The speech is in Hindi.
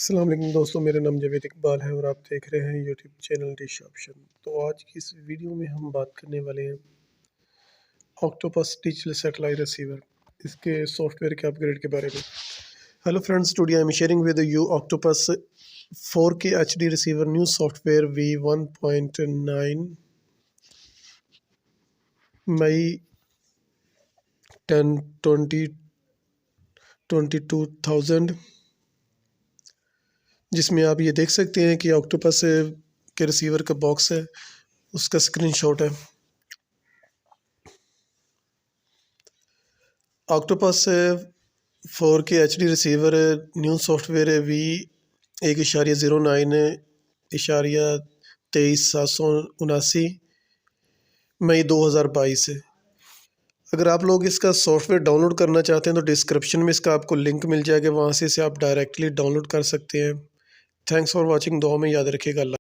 अस्सलाम वालेकुम दोस्तों, मेरा नाम जावेद इकबाल है और आप देख रहे हैं यूट्यूब चैनल डिश ऑप्शन। तो आज की इस वीडियो में हम बात करने वाले हैं ऑक्टोपस डिजिटल सैटेलाइट रिसीवर, इसके सॉफ्टवेयर के अपग्रेड के बारे में। Hello friends, today I am sharing with you octopus 4K HD receiver new software V1.9 मई 10 2022, जिसमें आप ये देख सकते हैं कि ऑक्टोपस के रिसीवर का बॉक्स है, उसका स्क्रीनशॉट है। Octopus 4K HD receiver new software है V1.09.23/779 मई 2022 है। अगर आप लोग इसका सॉफ्टवेयर डाउनलोड करना चाहते हैं तो डिस्क्रिप्शन में इसका आपको लिंक मिल जाएगा, वहाँ से इसे आप डायरेक्टली डाउनलोड कर सकते हैं। थैंक्स फॉर वॉचिंग, दुआ में याद रखिएगा।